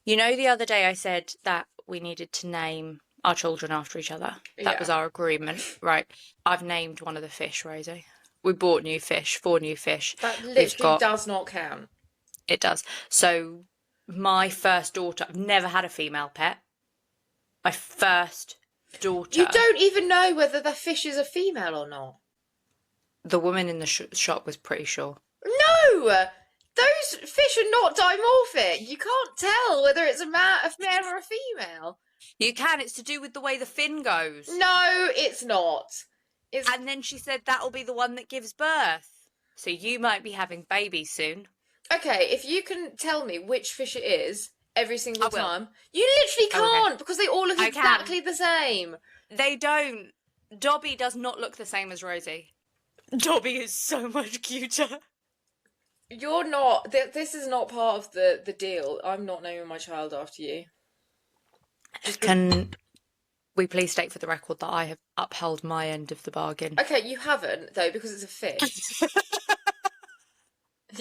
You know, the other day I said that we needed to name our children after each other. That was our agreement, right? I've named one of the fish, Rosie. We bought new fish, 4 new fish. That We've literally got, does not count. it does. So my first daughter, I've never had a female pet. My first daughter. You don't even know whether the fish is a female or not. The woman in the shop was pretty sure. No! Those fish are not dimorphic. You can't tell whether it's a male or a female. You can. It's to do with the way the fin goes. No, it's not. And then she said that'll be the one that gives birth. So you might be having babies soon. Okay, if you can tell me which fish it is every single I will. time. You literally can't because they all look I exactly the same. They don't. Dobby does not look the same as Rosie. Dobby is so much cuter. You're not. This is not part of the deal. I'm not naming my child after you. Can we please state for the record that I have upheld my end of the bargain? Okay, you haven't, though, because it's a fish.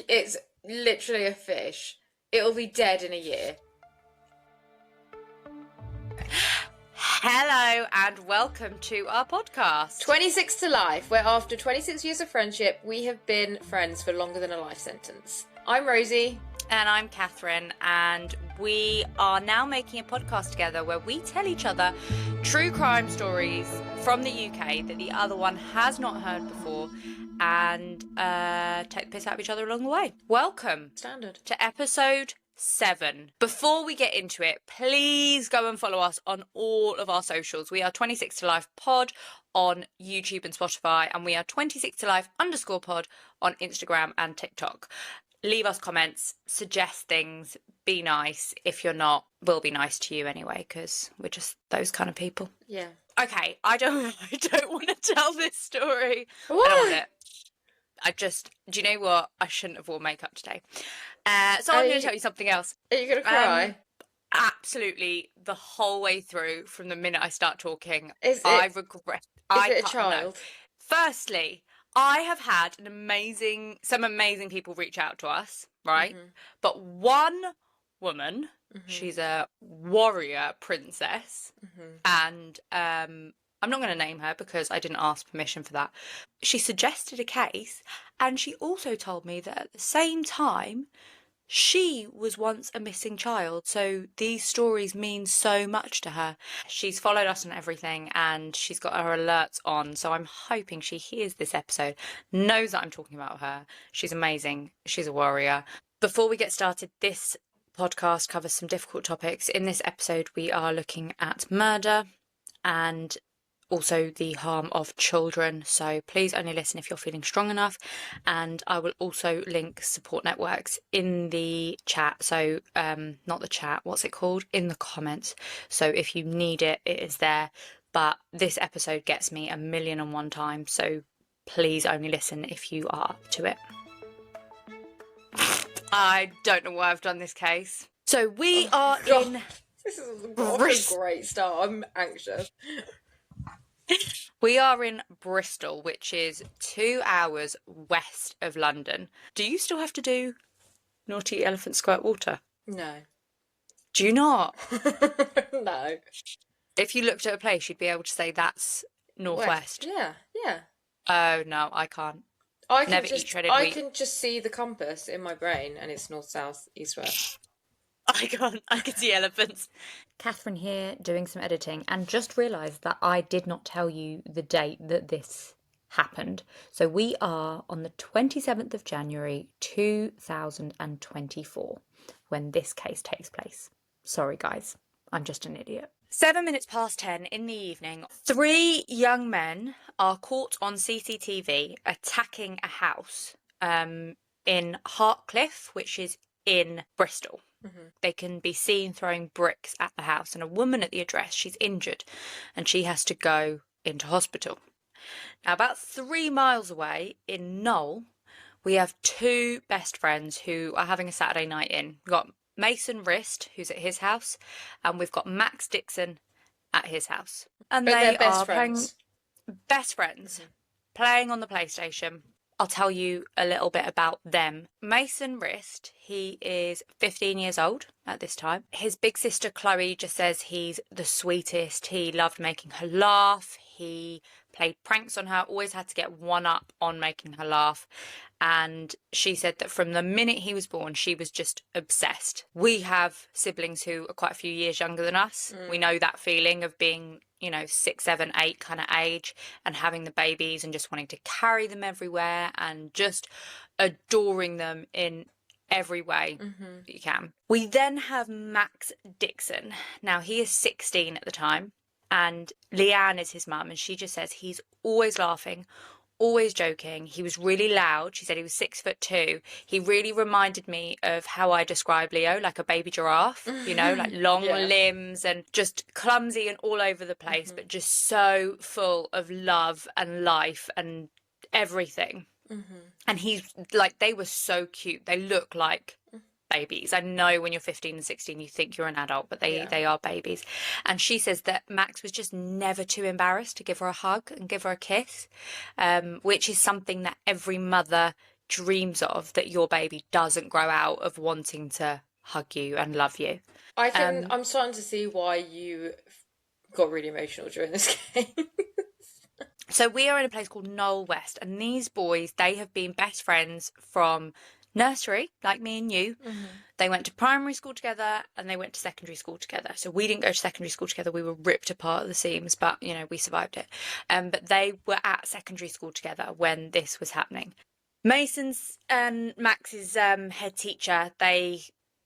It's literally a fish. It'll be dead in a year. Hello and welcome to our podcast. 26 to Life, where after 26 years of friendship, we have been friends for longer than a life sentence. I'm Rosie. And I'm Catherine, and we are now making a podcast together where we tell each other true crime stories from the UK that the other one has not heard before, and take the piss out of each other along the way. Welcome Standard. to episode 7. Before we get into it, please go and follow us on all of our socials. We are 26 to Life Pod on YouTube and Spotify, and we are 26 to Life _pod on Instagram and TikTok. Leave us comments, suggest things, be nice. If you're not, we'll be nice to you anyway, because we're just those kind of people. Yeah. Okay, I don't want to tell this story. What? I don't want it. Do you know what? I shouldn't have worn makeup today. So I'm going to tell you something else. Are you going to cry? Absolutely, the whole way through, from the minute I start talking, Is I it a child? Firstly, I have had some amazing people reach out to us, right? Mm-hmm. But one woman, she's a warrior princess, and I'm not going to name her because I didn't ask permission for that. She suggested a case, and she also told me that at the same time, she was once a missing child, so these stories mean so much to her. She's followed us on everything, and she's got her alerts on, so I'm hoping she hears this episode, knows that I'm talking about her. She's amazing. She's a warrior. Before we get started, this podcast covers some difficult topics. In this episode, we are looking at murder and also the harm of children, so please only listen if you're feeling strong enough. And I will also link support networks in the chat, so not the chat, what's it called, in the comments. So if you need it, it is there. But this episode gets me 1,000,001 times, so please only listen if you are up to it. I don't know why I've done this case. So we are in This is a great start. I'm anxious. We are in Bristol, which is 2 hours west of London. Do you still have to do naughty elephant squirt water? No. Do you not? No. If you looked at a place, you'd be able to say that's northwest. Yeah. Oh, no, I can't. I can just see the compass in my brain, and it's north, south, east, west. I can't. I can see elephants. Catherine here doing some editing, and just realised that I did not tell you the date that this happened. So we are on the 27th of January 2024 when this case takes place. Sorry guys, I'm just an idiot. 7 minutes past 10 in the evening, 3 young men are caught on CCTV attacking a house in Hartcliffe, which is in Bristol. They can be seen throwing bricks at the house, and a woman at the address, she's injured and she has to go into hospital. Now, about 3 miles away in Knoll, we have 2 best friends who are having a Saturday night in. We've got Mason Rist, who's at his house, and we've got Max Dixon at his house. And But they they're best are friends. best friends, playing on the PlayStation. I'll tell you a little bit about them. Mason Rist, he is 15 years old at this time. His big sister Chloe just says he's the sweetest. He loved making her laugh. He played pranks on her, always had to get one up on making her laugh. And she said that from the minute he was born, she was just obsessed. We have siblings who are quite a few years younger than us. We know that feeling of being, 6, 7, 8 kind of age and having the babies and just wanting to carry them everywhere and just adoring them in every way that you can. We then have Max Dixon. Now, he is 16 at the time, and Leanne is his mum, and she just says he's always laughing, always joking. He was really loud. She said he was 6'2". He really reminded me of how I describe Leo, like a baby giraffe, like long limbs and just clumsy and all over the place, but just so full of love and life and everything. And he's like, they were so cute. They look like babies. I know when you're 15 and 16 you think you're an adult, but they are babies. And she says that Max was just never too embarrassed to give her a hug and give her a kiss, which is something that every mother dreams of, that your baby doesn't grow out of wanting to hug you and love you. I'm starting to see why you got really emotional during this game. So we are in a place called Knoll West, and these boys, they have been best friends from nursery, like me and you. They went to primary school together and they went to secondary school together. So we didn't go to secondary school together. We were ripped apart at the seams, but we survived it. But they were at secondary school together when this was happening. Mason's and Max's head teacher, they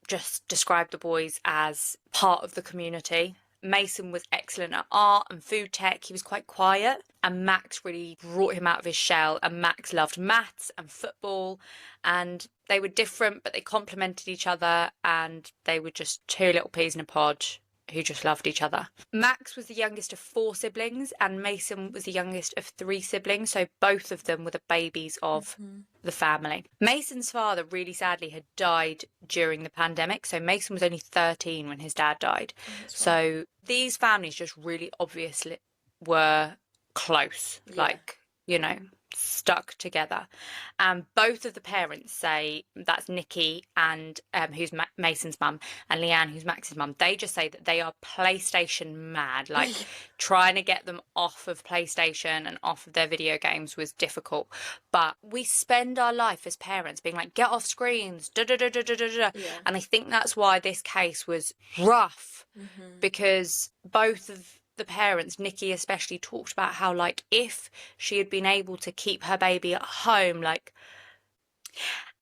just described the boys as part of the community. Mason was excellent at art and food tech. He was quite quiet, and Max really brought him out of his shell. And Max loved maths and football, and they were different, but they complemented each other, and they were just two little peas in a pod who just loved each other. Max was the youngest of 4 siblings, and Mason was the youngest of 3 siblings, so both of them were the babies of the family. Mason's father, really sadly, had died during the pandemic, so Mason was only 13 when his dad died. So these families just really obviously were close, stuck together. And both of the parents say, that's Nikki and who's Mason's mum, and Leanne, who's Max's mum, they just say that they are PlayStation mad. Like trying to get them off of PlayStation and off of their video games was difficult. But we spend our life as parents being like, get off screens, and I think that's why this case was rough, because both of the parents, Nikki especially, talked about how, like, if she had been able to keep her baby at home,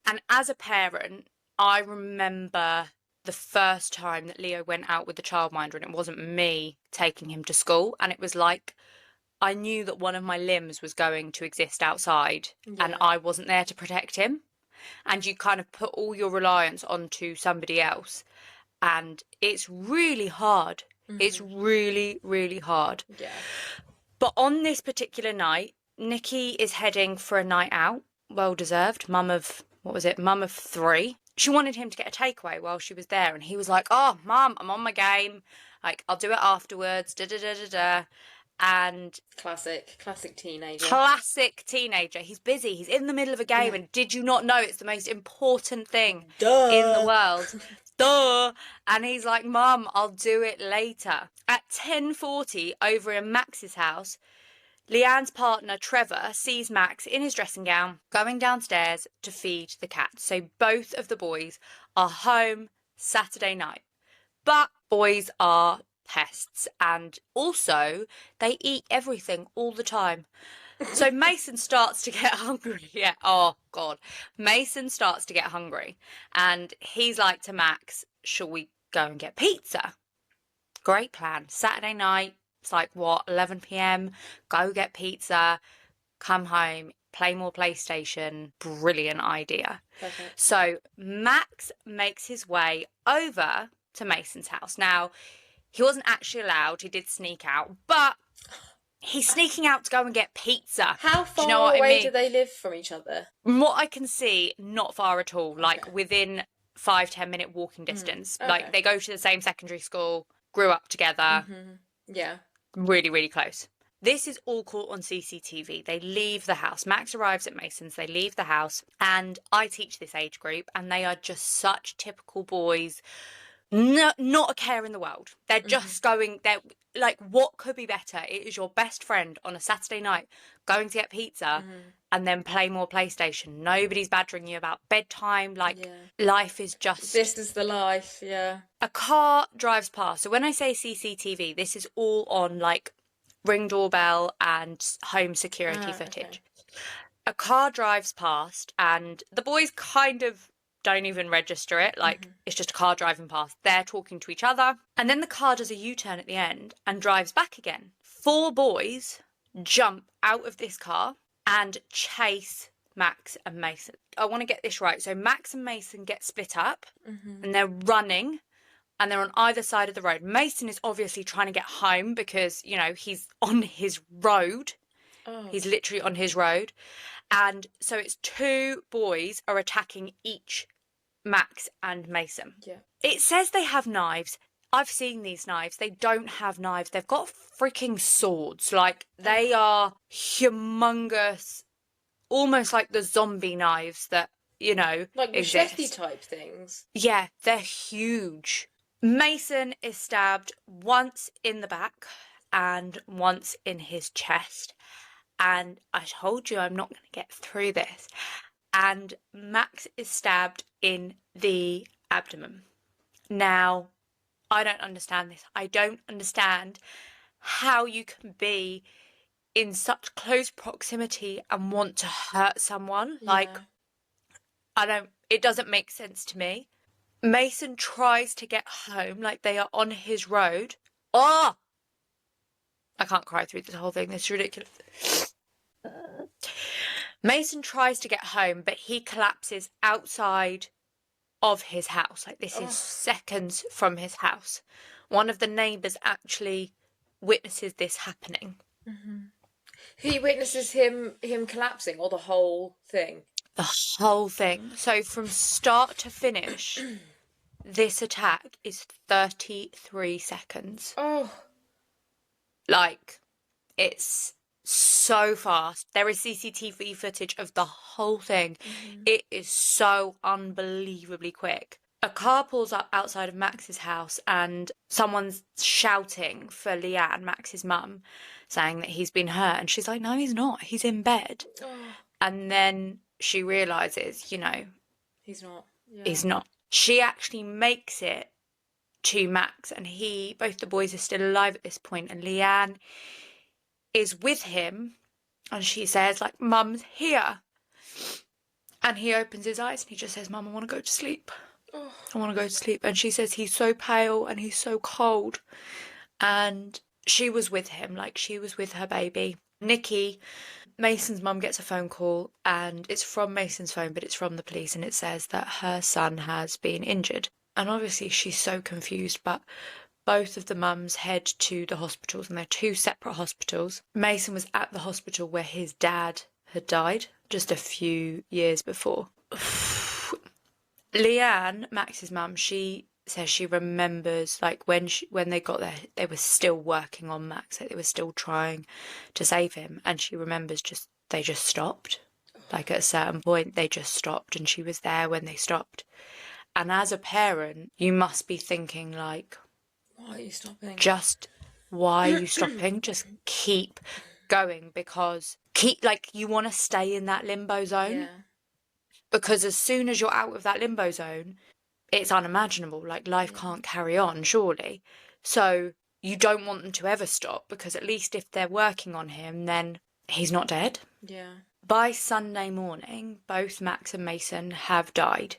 and as a parent, I remember the first time that Leo went out with the childminder, and it wasn't me taking him to school, and it was like, I knew that one of my limbs was going to exist outside, and I wasn't there to protect him, and you kind of put all your reliance onto somebody else, and it's really hard. It's really, really hard. Yeah. But on this particular night, Nikki is heading for a night out. Well deserved. Mum of 3. She wanted him to get a takeaway while she was there. And he was like, oh, Mum, I'm on my game. Like, I'll do it afterwards. And classic teenager. Classic teenager. He's busy. He's in the middle of a game. And did you not know it's the most important thing in the world? Duh. And he's like, Mum, I'll do it later. At 10:40 over in Max's house, Leanne's partner Trevor sees Max in his dressing gown going downstairs to feed the cat. So both of the boys are home Saturday night. But boys are pests, and also they eat everything all the time. So Mason starts to get hungry. Yeah. Oh, God. Mason starts to get hungry. And he's like to Max, shall we go and get pizza? Great plan. Saturday night. It's like, 11 p.m. Go get pizza. Come home. Play more PlayStation. Brilliant idea. Perfect. So Max makes his way over to Mason's house. Now, he wasn't actually allowed. He did sneak out. But he's sneaking out to go and get pizza. How far away do they live from each other? From what I can see, not far at all. Like within 5-10 minute walking distance. Like they go to the same secondary school, grew up together. Yeah. Really, really close. This is all caught on CCTV. They leave the house. Max arrives at Mason's. They leave the house. And I teach this age group, and they are just such typical boys. Not a care in the world. They're just going, they're like, what could be better? It is your best friend on a Saturday night going to get pizza and then play more PlayStation. Nobody's badgering you about bedtime. Like, life is just... This is the life, yeah. A car drives past. So when I say CCTV, this is all on, like, Ring doorbell and home security footage. Okay. A car drives past and the boys kind of don't even register it. Like, it's just a car driving past. They're talking to each other. And then the car does a U-turn at the end and drives back again. 4 boys jump out of this car and chase Max and Mason. I want to get this right. So Max and Mason get split up and they're running and they're on either side of the road. Mason is obviously trying to get home because, you know, he's on his road. Oh. He's literally on his road. And so it's 2 boys are attacking each Max and Mason. Yeah. It says they have knives. I've seen these knives. They don't have knives. They've got freaking swords. Like, they are humongous, almost like the zombie knives that, you know, like machete type things. Yeah, they're huge. Mason is stabbed once in the back and once in his chest. And I told you I'm not going to get through this. And Max is stabbed in the abdomen. Now, I don't understand this. I don't understand how you can be in such close proximity and want to hurt someone. Yeah. Like, it doesn't make sense to me. Mason tries to get home, like they are on his road. Oh! I can't cry through this whole thing. This is ridiculous. Mason tries to get home, but he collapses outside of his house. Like, this is seconds from his house. One of the neighbours actually witnesses this happening. He witnesses him collapsing, or the whole thing? The whole thing. So from start to finish, this attack is 33 seconds. Oh. Like, it's so fast. There is CCTV footage of the whole thing. It is so unbelievably quick. A car pulls up outside of Max's house and someone's shouting for Leanne, Max's mum, saying that he's been hurt. And she's like, no, he's not. He's in bed. Oh. And then she realises, you know, he's not. Yeah. He's not. She actually makes it to Max, and both the boys are still alive at this point, and Leanne is with him, and she says, like, Mum's here. And he opens his eyes and he just says, Mum, I want to go to sleep. I want to go to sleep. And she says he's so pale and he's so cold. And she was with him, like, she was with her baby. Nikki, Mason's mum, gets a phone call, and it's from Mason's phone, but it's from the police, and it says that her son has been injured. And obviously she's so confused, but both of the mums head to the hospitals, and they're 2 separate hospitals. Mason was at the hospital where his dad had died just a few years before. Leanne, Max's mum, she says she remembers, like, when they got there, they were still working on Max, like, they were still trying to save him, and she remembers they just stopped. Like, at a certain point, they just stopped, and she was there when they stopped. And as a parent, you must be thinking, like, why are you stopping? Why are you stopping? Just keep going, because you want to stay in that limbo zone. Yeah. Because as soon as you're out of that limbo zone, it's unimaginable. Like, life can't carry on, surely. So you don't want them to ever stop, because at least if they're working on him, then he's not dead. Yeah. By Sunday morning, both Max and Mason have died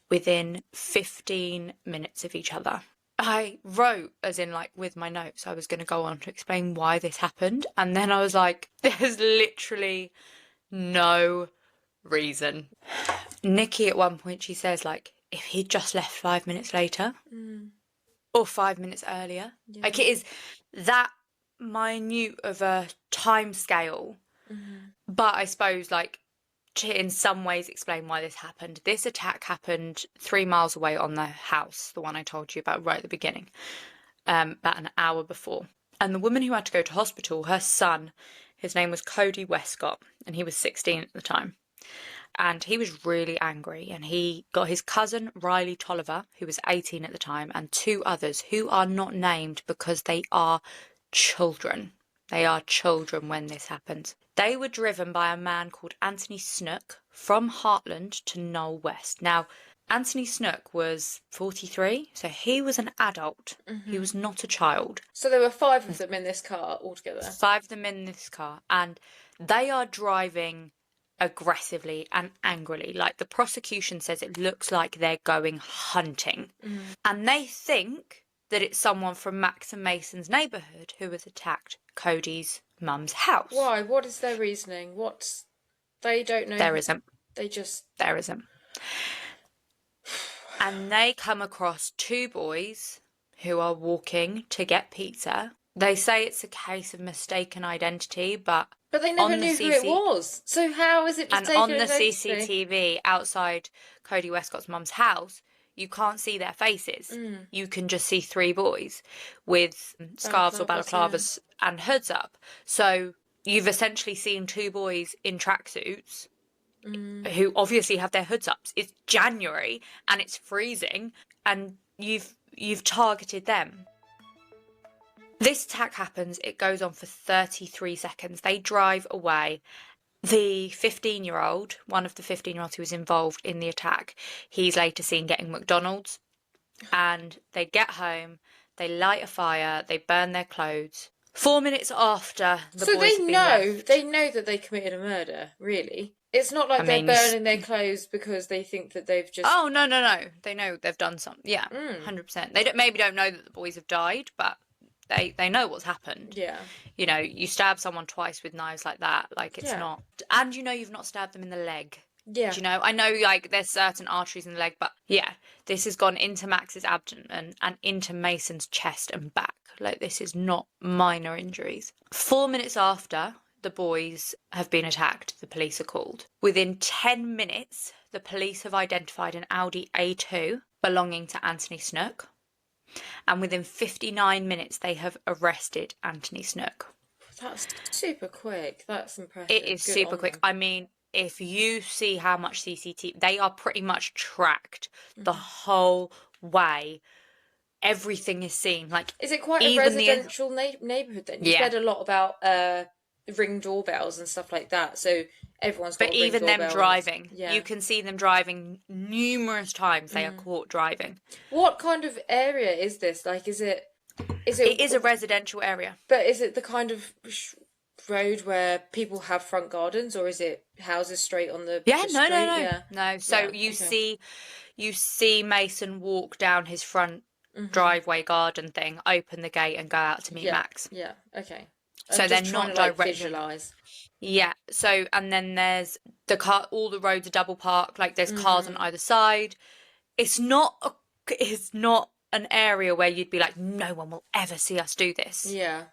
within 15 minutes of each other. I wrote, as in, like, with my notes, I was going to go on to explain why this happened. And then I was like, there's literally no reason. Nikki, at one point, she says, like, if he'd just left 5 minutes later or 5 minutes earlier, like, it is that minute of a time scale. But I suppose, like, to in some ways explain why this happened. This attack happened 3 miles away on their house, the one I told you about right at the beginning, about an hour before. And the woman who had to go to hospital, her son, his name was Cody Westcott, and he was 16 at the time. And he was really angry, and he got his cousin Riley Tolliver, who was 18 at the time, and 2 others who are not named because they are children. They are children when this happens. They were driven by a man called Anthony Snook from Heartland to Knoll West. Now, Anthony Snook was 43, so he was an adult. He was not a child. So there were 5 of them in this car altogether? 5 of them in this car, and they are driving aggressively and angrily. Like, the prosecution says it looks like they're going hunting. And they think that it's someone from Max and Mason's neighbourhood who has attacked Cody's mum's house. Why? What is their reasoning? They don't know. There isn't. There isn't. And they come across 2 boys who are walking to get pizza. They say it's a case of mistaken identity, but they never knew who it was. So how is it mistaken identity? And on the identity? CCTV outside Cody Westcott's mum's house, you can't see their faces. You can just see 3 boys with scarves or balaclavas and hoods up. So you've essentially seen 2 boys in tracksuits who obviously have their hoods up. It's January and it's freezing, and you've targeted them. This attack happens. It goes on for 33 seconds. They drive away. The 15-year-old, one of the 15-year-olds who was involved in the attack, he's later seen getting McDonald's. And they get home, they light a fire, they burn their clothes. 4 minutes after the boys have been left. They know that they committed a murder, really. It's not like they're burning their clothes because they think that they've just... Oh, no. They know they've done something. Yeah, 100%. They maybe don't know that the boys have died, but they know what's happened. Yeah. You know, you stab someone twice with knives like that. Like, it's not... And you know you've not stabbed them in the leg. Yeah. Do you know? I know, like, there's certain arteries in the leg, but yeah, this has gone into Max's abdomen and into Mason's chest and back. Like, this is not minor injuries. 4 minutes after the boys have been attacked, the police are called. Within 10 minutes, the police have identified an Audi A2 belonging to Anthony Snook. And within 59 minutes, they have arrested Anthony Snook. That's super quick. That's impressive. It is super quick. I mean, if you see how much CCTV, they are pretty much tracked the whole way. Everything is seen. Like, is it quite a residential neighbourhood then? You said a lot about Ring doorbells and stuff like that. So everyone's got. But even them driving, you can see them driving numerous times. They are caught driving. What kind of area is this? Like, is it? It is a residential area. But is it the kind of road where people have front gardens, or is it houses straight on the street? No. So you see Mason walk down his front driveway garden thing, open the gate, and go out to meet Max. Yeah. Okay. So they're not directly visualize. Yeah. So, and then there's the car. All the roads are double parked. Like, there's cars on either side. It's not an area where you'd be like, no one will ever see us do this. Yeah.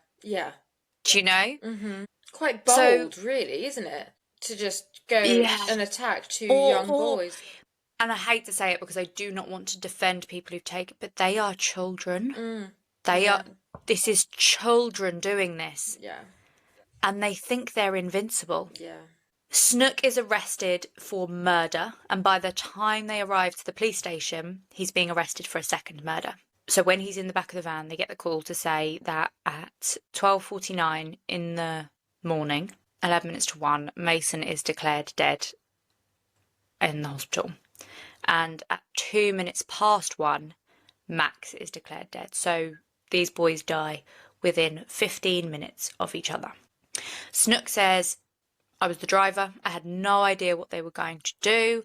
Do you know? Quite bold, really, isn't it? To just go and attack 2 young boys. And I hate to say it because I do not want to defend people who've taken, but they are children. They are. This is children doing this. Yeah. And they think they're invincible. Yeah. Snook is arrested for murder, and by the time they arrive to the police station, he's being arrested for a second murder. So when he's in the back of the van, they get the call to say that at 12:49 in the morning, 11 minutes to 1, Mason is declared dead in the hospital. And at 2 minutes past 1, Max is declared dead. So these boys die within 15 minutes of each other. Snook says, I was the driver. I had no idea what they were going to do,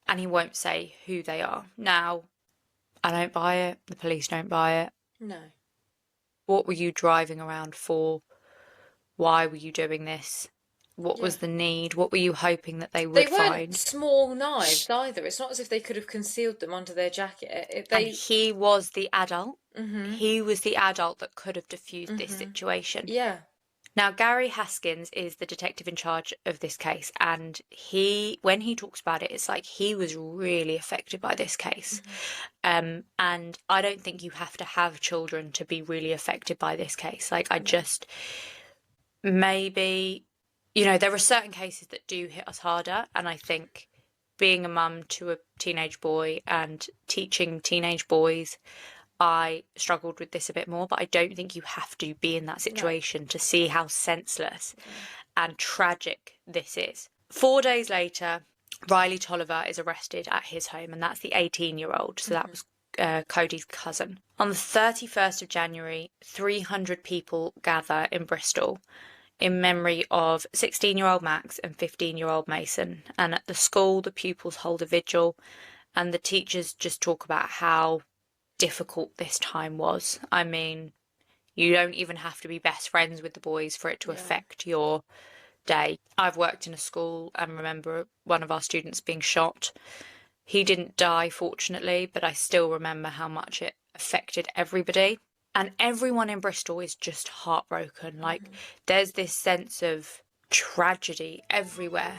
and he won't say who they are. Now, I don't buy it. The police don't buy it. No. What were you driving around for? Why were you doing this? What was the need? What were you hoping that they would find? They weren't small knives either. It's not as if they could have concealed them under their jacket. And he was the adult. He was the adult that could have diffused this situation. Yeah. Now, Gary Haskins is the detective in charge of this case, and when he talks about it, it's like he was really affected by this case. And I don't think you have to have children to be really affected by this case. Like, maybe, there are certain cases that do hit us harder, and I think being a mum to a teenage boy and teaching teenage boys, I struggled with this a bit more, but I don't think you have to be in that situation to see how senseless and tragic this is. 4 days later, Riley Tolliver is arrested at his home, and that's the 18-year-old. So that was Cody's cousin. On the 31st of January, 300 people gather in Bristol in memory of 16-year-old Max and 15-year-old Mason. And at the school, the pupils hold a vigil, and the teachers just talk about how difficult this time was. I mean, you don't even have to be best friends with the boys for it to affect your day. I've worked in a school and remember one of our students being shot. He didn't die, fortunately, but I still remember how much it affected everybody. And everyone in Bristol is just heartbroken. Like, there's this sense of tragedy everywhere.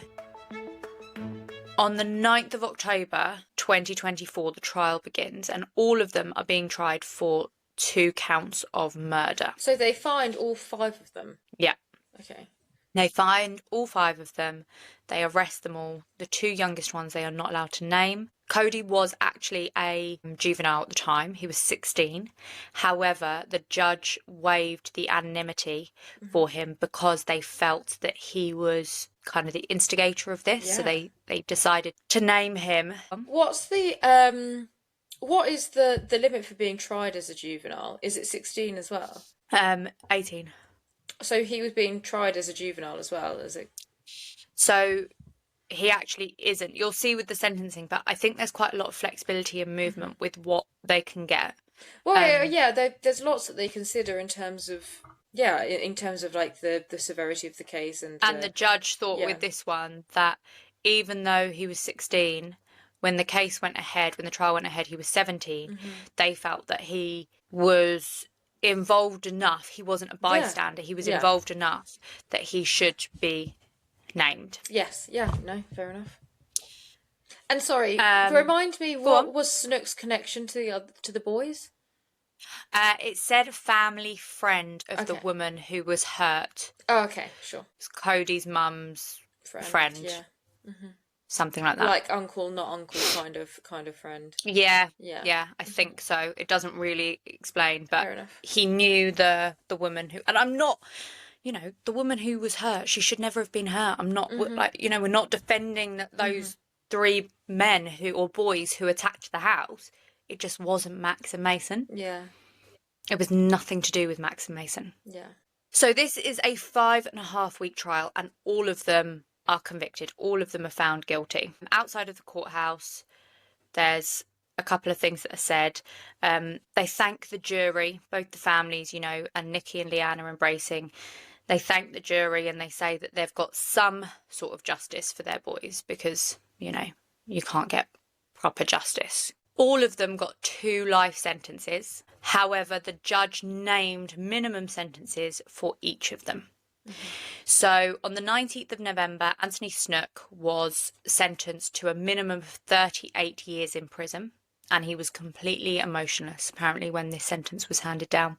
On the 9th of October 2024, the trial begins, and all of them are being tried for 2 counts of murder. So they find all 5 of them? Yeah. Okay. They find all 5 of them. They arrest them all. The 2 youngest ones they are not allowed to name. Cody was actually a juvenile at the time. He was 16. However, the judge waived the anonymity for him because they felt that he was kind of the instigator of this. So they decided to name him. What is the limit for being tried as a juvenile? Is it 16 as well? 18. So he was being tried as a juvenile as well, is it? So he actually isn't. You'll see with the sentencing, but I think there's quite a lot of flexibility and movement with what they can get. Well, there's lots that they consider in terms of like the severity of the case and the judge thought with this one that even though he was 16, when the case went ahead, when the trial went ahead, he was 17. They felt that he was involved enough. He wasn't a bystander. He was involved enough that he should be named. Yes. Yeah. No. Fair enough. And sorry, remind me, what was Snook's connection to the boys? It said a family friend of the woman who was hurt. Oh, okay, sure. It's Cody's mum's friend. Yeah. Something like that. Like uncle, not uncle kind of friend. Yeah. I think so. It doesn't really explain, but fair enough. He knew the woman who, and I'm not, the woman who was hurt. She should never have been hurt. I'm not we're not defending those 3 men or boys who attacked the house. It just wasn't Max and Mason. Yeah. It was nothing to do with Max and Mason. Yeah. So this is a 5.5-week trial, and all of them are convicted. All of them are found guilty. Outside of the courthouse, there's a couple of things that are said. They thank the jury, both the families, and Nikki and Leanne are embracing. They thank the jury and they say that they've got some sort of justice for their boys because, you can't get proper justice. All of them got 2 life sentences. However, the judge named minimum sentences for each of them. So on the 19th of November, Anthony Snook was sentenced to a minimum of 38 years in prison, and he was completely emotionless, apparently, when this sentence was handed down.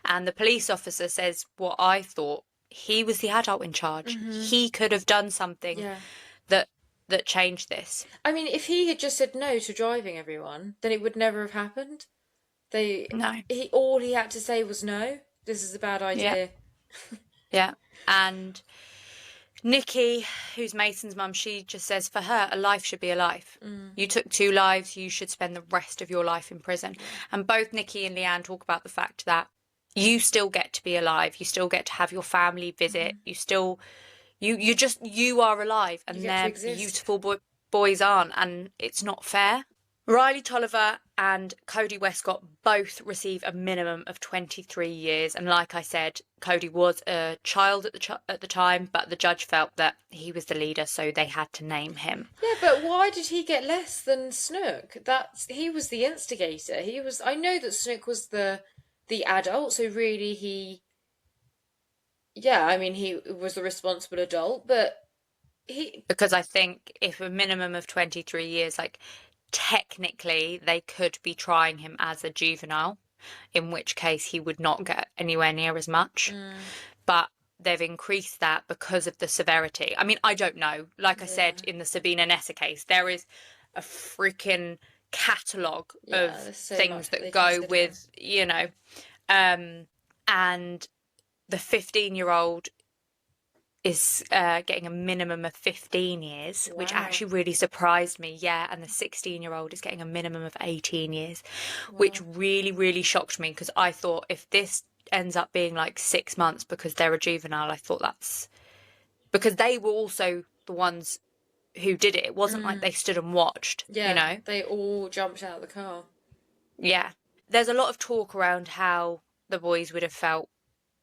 And the police officer says what I thought, he was the adult in charge. He could have done something that changed this. I mean, if he had just said no to driving everyone, then it would never have happened. All he had to say was no, this is a bad idea. Yeah. And Nikki, who's Mason's mum, she just says for her, a life should be a life. You took 2 lives, you should spend the rest of your life in prison. And both Nikki and Leanne talk about the fact that you still get to be alive. You still get to have your family visit. You still, you are alive, and their beautiful boys aren't, and it's not fair. Riley Tolliver and Cody Westcott both receive a minimum of 23 years. And like I said, Cody was a child at the time, but the judge felt that he was the leader, so they had to name him. Yeah, but why did he get less than Snook? He was the instigator. I know that Snook was the adult, so really Yeah, I mean, he was the responsible adult, but he... Because I think if a minimum of 23 years, like, technically they could be trying him as a juvenile, in which case he would not get anywhere near as much. But they've increased that because of the severity. I mean, I don't know. Like I said, in the Sabina Nessa case, there is a freaking catalogue of so things that go with, you know, and the 15-year-old is getting a minimum of 15 years, which actually really surprised me. Yeah, and the 16-year-old is getting a minimum of 18 years, which really, really shocked me, because I thought if this ends up being like 6 months because they're a juvenile, I thought that's... Because they were also the ones who did it. It wasn't like they stood and watched, you know? They all jumped out of the car. Yeah. There's a lot of talk around how the boys would have felt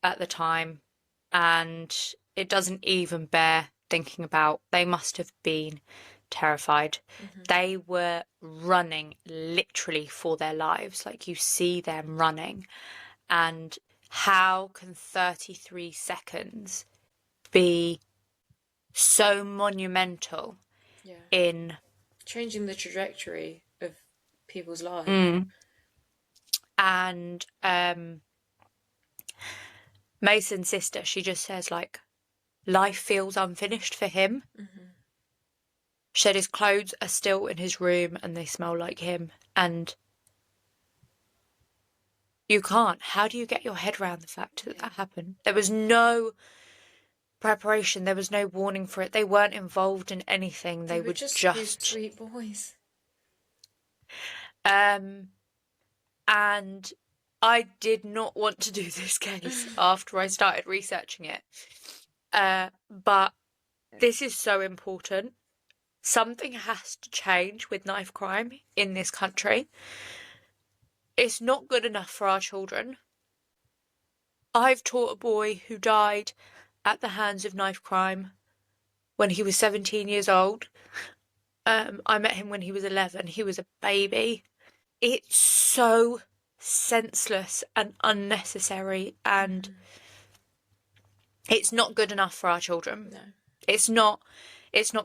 at the time, and it doesn't even bear thinking about. They must have been terrified. They were running literally for their lives. Like, you see them running, and how can 33 seconds be so monumental in changing the trajectory of people's lives? And Mason's sister, she just says, like, life feels unfinished for him. Said his clothes are still in his room and they smell like him. And you can't. How do you get your head around the fact that that happened? There was no preparation. There was no warning for it. They weren't involved in anything. They were just sweet boys. And I did not want to do this case after I started researching it. But this is so important. Something has to change with knife crime in this country. It's not good enough for our children. I've taught a boy who died at the hands of knife crime when he was 17 years old. I met him when he was 11. He was a baby. It's so senseless and unnecessary, and it's not good enough for our children. No. It's not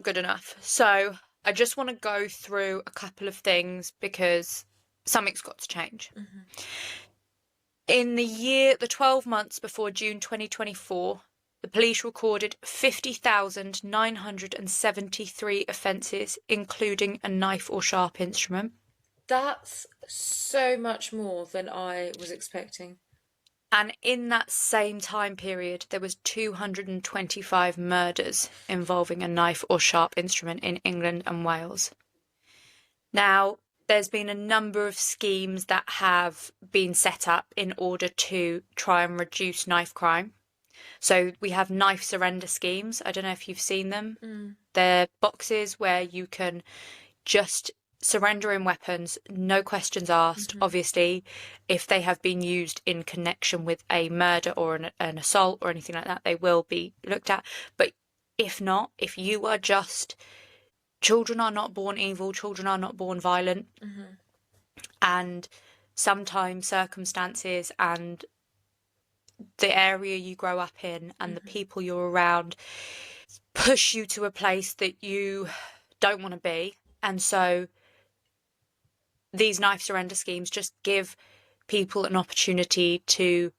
good enough. So I just want to go through a couple of things because something's got to change. In the 12 months before June 2024, the police recorded 50,973 offences, including a knife or sharp instrument. That's so much more than I was expecting. And in that same time period, there was 225 murders involving a knife or sharp instrument in England and Wales. Now, there's been a number of schemes that have been set up in order to try and reduce knife crime. So we have knife surrender schemes. I don't know if you've seen them. They're boxes where you can just surrendering weapons, no questions asked. Obviously, if they have been used in connection with a murder or an assault or anything like that, they will be looked at. But if not, if you are just... Children are not born evil, children are not born violent. And sometimes circumstances and the area you grow up in and the people you're around push you to a place that you don't want to be. And so these knife surrender schemes just give people an opportunity to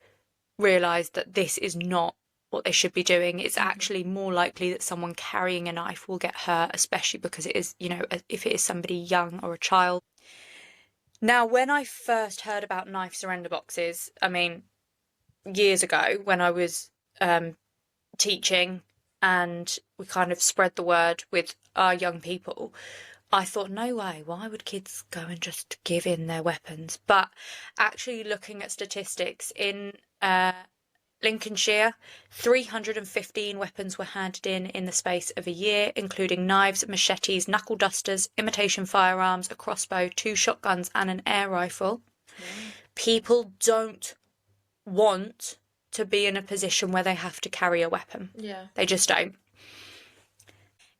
realise that this is not what they should be doing. It's actually more likely that someone carrying a knife will get hurt, especially because it is, you know, if it is somebody young or a child. Now, when I first heard about knife surrender boxes, I mean, years ago when I was teaching and we kind of spread the word with our young people, I thought, no way, why would kids go and just give in their weapons? But actually looking at statistics, in Lincolnshire, 315 weapons were handed in the space of a year, including knives, machetes, knuckle dusters, imitation firearms, a crossbow, 2 shotguns and an air rifle. People don't want to be in a position where they have to carry a weapon. They just don't.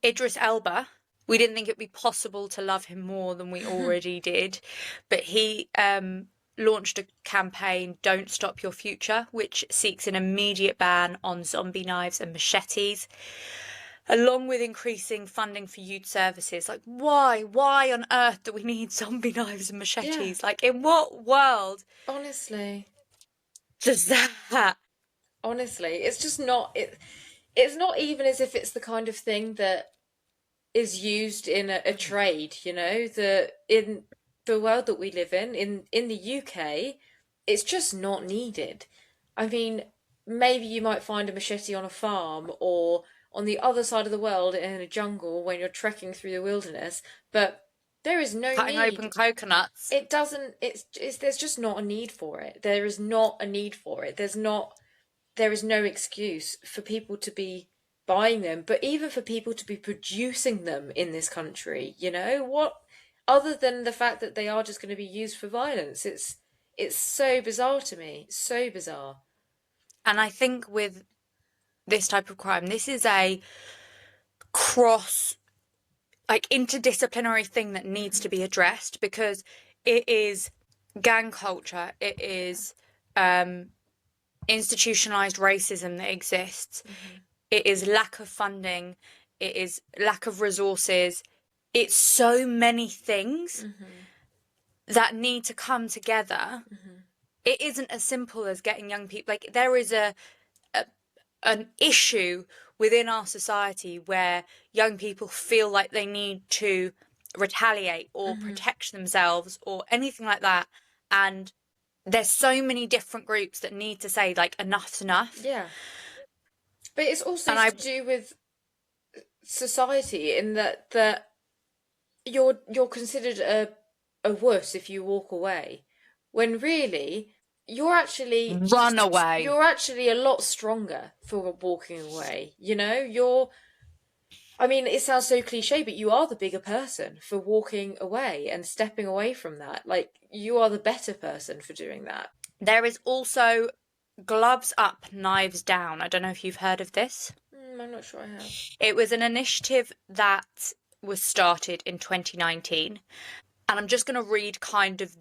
Idris Elba, we didn't think it would be possible to love him more than we already did, but he launched a campaign, Don't Stop Your Future, which seeks an immediate ban on zombie knives and machetes, along with increasing funding for youth services. Like, why on earth do we need zombie knives and machetes? Like, in what world honestly does that? Honestly, it's just not it's not even as if it's the kind of thing that is used in a trade, you know, the in the world that we live in the UK, it's just not needed. I mean, maybe you might find a machete on a farm or on the other side of the world in a jungle when you're trekking through the wilderness, but there is no Cutting need. open coconuts. It doesn't, it's there's just not a need for it. There is not a need for it. There is no excuse for people to be buying them, but even for people to be producing them in this country, you know, what other than the fact that they are just going to be used for violence. It's so bizarre to me, so bizarre. And I think with this type of crime, this is a cross, like, interdisciplinary thing that needs to be addressed, because it is gang culture, it is institutionalized racism that exists, it is lack of funding, it is lack of resources, it's so many things that need to come together. It isn't as simple as getting young people, like, there is an issue within our society where young people feel like they need to retaliate or protect themselves or anything like that, and there's so many different groups that need to say, like, enough's enough. Yeah, but it's also to do with society in that you're considered a wuss if you walk away, when really you're actually run away. You're actually a lot stronger for walking away. You know, I mean, it sounds so cliche, but you are the bigger person for walking away and stepping away from that. Like, you are the better person for doing that. There is also gloves up, knives down. I don't know if you've heard of this. I'm not sure I have. It was an initiative that was started in 2019, and I'm just going to read kind of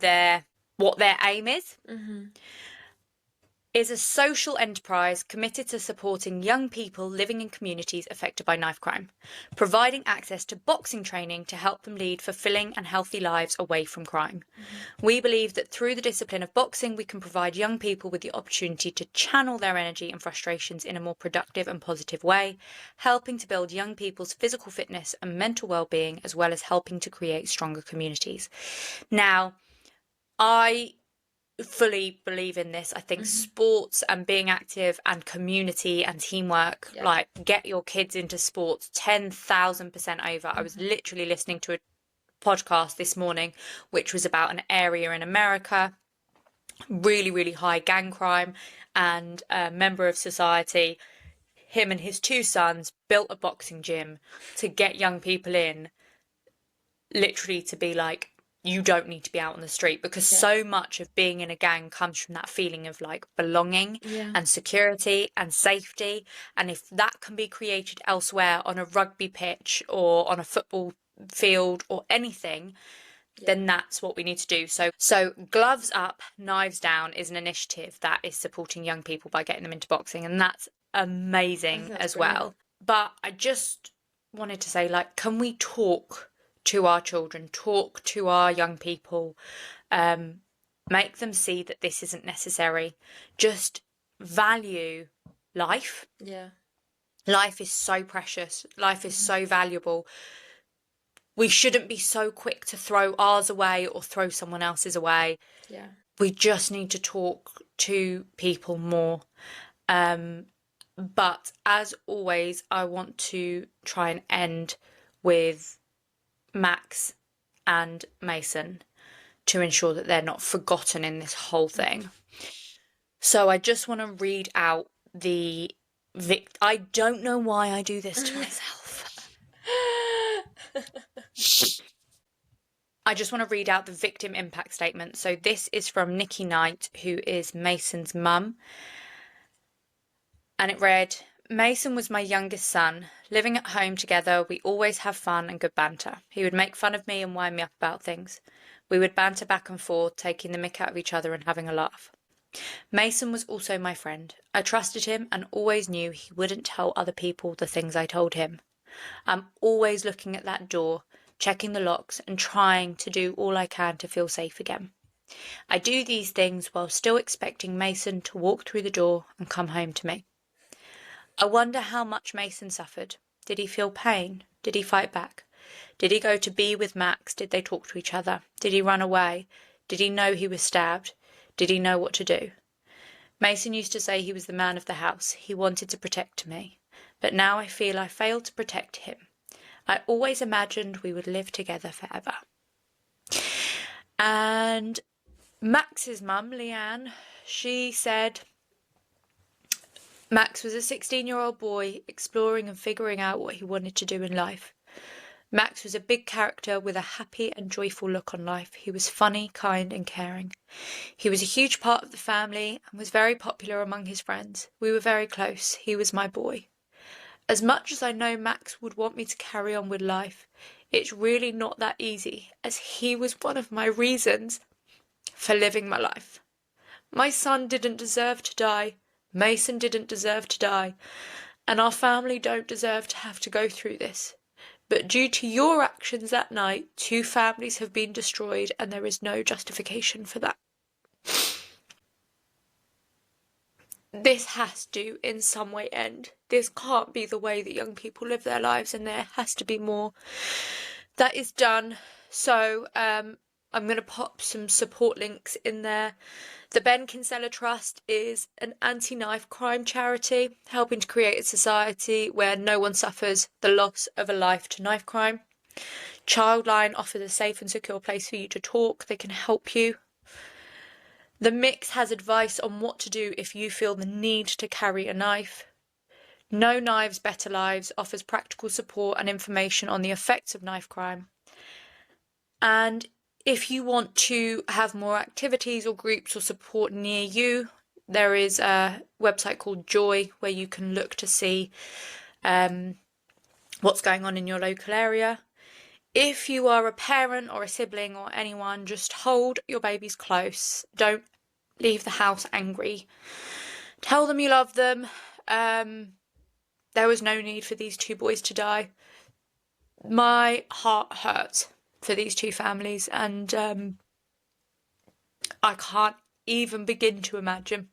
what their aim is. Is a social enterprise committed to supporting young people living in communities affected by knife crime, providing access to boxing training to help them lead fulfilling and healthy lives away from crime. We believe that through the discipline of boxing, we can provide young people with the opportunity to channel their energy and frustrations in a more productive and positive way, helping to build young people's physical fitness and mental well-being, as well as helping to create stronger communities. Now, I fully believe in this. I think sports and being active and community and teamwork, like, get your kids into sports 10,000% over. I was literally listening to a podcast this morning which was about an area in America, really, really high gang crime, and a member of society, him and his two sons, built a boxing gym to get young people in, literally to be like, you don't need to be out on the street, because so much of being in a gang comes from that feeling of, like, belonging and security and safety. And if that can be created elsewhere on a rugby pitch or on a football field or anything, then that's what we need to do. So Gloves Up, Knives Down is an initiative that is supporting young people by getting them into boxing, and that's amazing as well. But I just wanted to say, like, can we talk to our children, talk to our young people, make them see that this isn't necessary, just value life. Life is so precious, life is so valuable. We shouldn't be so quick to throw ours away or throw someone else's away. We just need to talk to people more. But as always, I want to try and end with Max and Mason to ensure that they're not forgotten in this whole thing. So I just want to read out I don't know why I do this to myself. I just want to read out the victim impact statement. So this is from Nikki Knight, who is Mason's mum. And it read, Mason was my youngest son. Living at home together, we always have fun and good banter. He would make fun of me and wind me up about things. We would banter back and forth, taking the mick out of each other and having a laugh. Mason was also my friend. I trusted him and always knew he wouldn't tell other people the things I told him. I'm always looking at that door, checking the locks and trying to do all I can to feel safe again. I do these things while still expecting Mason to walk through the door and come home to me. I wonder how much Mason suffered. Did he feel pain? Did he fight back? Did he go to be with Max? Did they talk to each other? Did he run away? Did he know he was stabbed? Did he know what to do? Mason used to say he was the man of the house. He wanted to protect me. But now I feel I failed to protect him. I always imagined we would live together forever. And Max's mum, Leanne, she said, Max was a 16-year-old boy exploring and figuring out what he wanted to do in life. Max was a big character with a happy and joyful look on life. He was funny, kind and caring. He was a huge part of the family and was very popular among his friends. We were very close. He was my boy. As much as I know Max would want me to carry on with life, it's really not that easy, as he was one of my reasons for living my life. My son didn't deserve to die. Mason didn't deserve to die. And our family don't deserve to have to go through this. But due to your actions that night, 2 families have been destroyed and there is no justification for that. This has to, in some way, end. This can't be the way that young people live their lives, and there has to be more that is done. So I'm going to pop some support links in there. The Ben Kinsella Trust is an anti-knife crime charity helping to create a society where no one suffers the loss of a life to knife crime. Childline offers a safe and secure place for you to talk. They can help you. The Mix has advice on what to do if you feel the need to carry a knife. No Knives, Better Lives offers practical support and information on the effects of knife crime. And if you want to have more activities or groups or support near you, there is a website called Joy where you can look to see what's going on in your local area. If you are a parent or a sibling or anyone, just hold your babies close. Don't leave the house angry. Tell them you love them. There was no need for these 2 boys to die. My heart hurts for these 2 families, and I can't even begin to imagine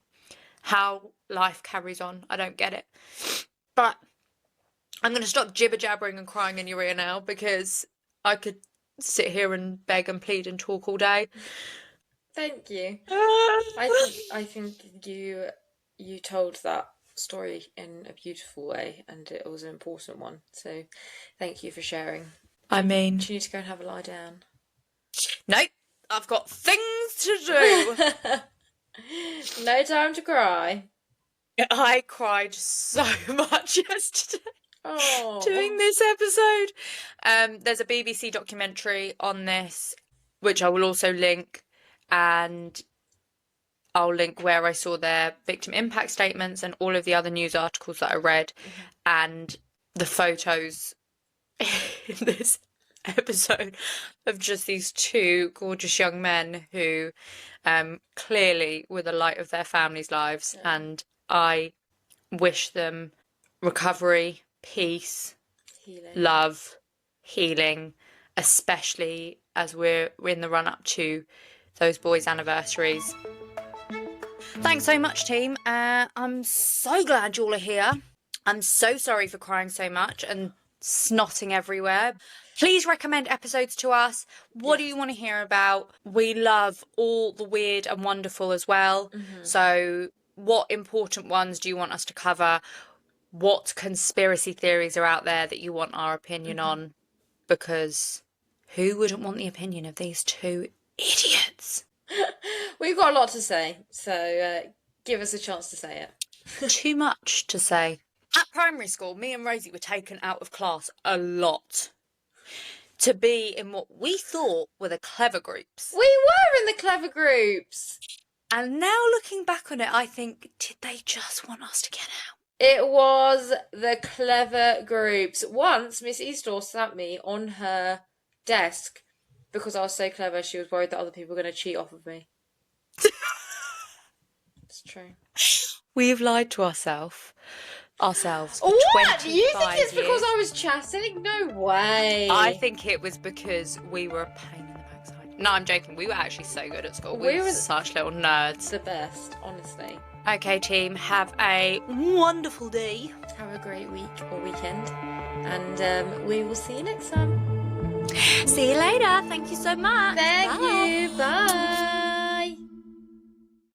how life carries on. I don't get it. But I'm going to stop jibber-jabbering and crying in your ear now, because I could sit here and beg and plead and talk all day. Thank you. I think you told that story in a beautiful way, and it was an important one. So thank you for sharing. I mean, do you need to go and have a lie down? Nope, I've got things to do. No time to cry. I cried so much yesterday. Oh. Doing this episode. There's a BBC documentary on this, which I will also link, and I'll link where I saw their victim impact statements and all of the other news articles that I read, and the photos in this episode of just these 2 gorgeous young men who clearly were the light of their families' lives, and I wish them recovery, peace, healing. Love, healing, especially as we're in the run-up to those boys' anniversaries. Thanks so much, team. I'm so glad you all are here. I'm so sorry for crying so much and snotting everywhere. Please recommend episodes to us. What do you want to hear about? We love all the weird and wonderful as well. So what important ones do you want us to cover? What conspiracy theories are out there that you want our opinion on? Because who wouldn't want the opinion of these 2 idiots? We've got a lot to say, so give us a chance to say it. Too much to say. At primary school, me and Rosie were taken out of class a lot to be in what we thought were the clever groups. We were in the clever groups. And now looking back on it, I think, did they just want us to get out? It was the clever groups. Once, Miss Eastlaw sat me on her desk because I was so clever, she was worried that other people were going to cheat off of me. It's true. We've lied to ourselves for What? 25 You think it's years. because I was chatting? No way. I think it was because we were a pain in the backside. No, I'm joking. We were actually so good at school. We were such little nerds. The best, honestly. Okay, team, have a wonderful day. Have a great week or weekend. And we will see you next time. See you later. Thank you so much. Thank you. Bye.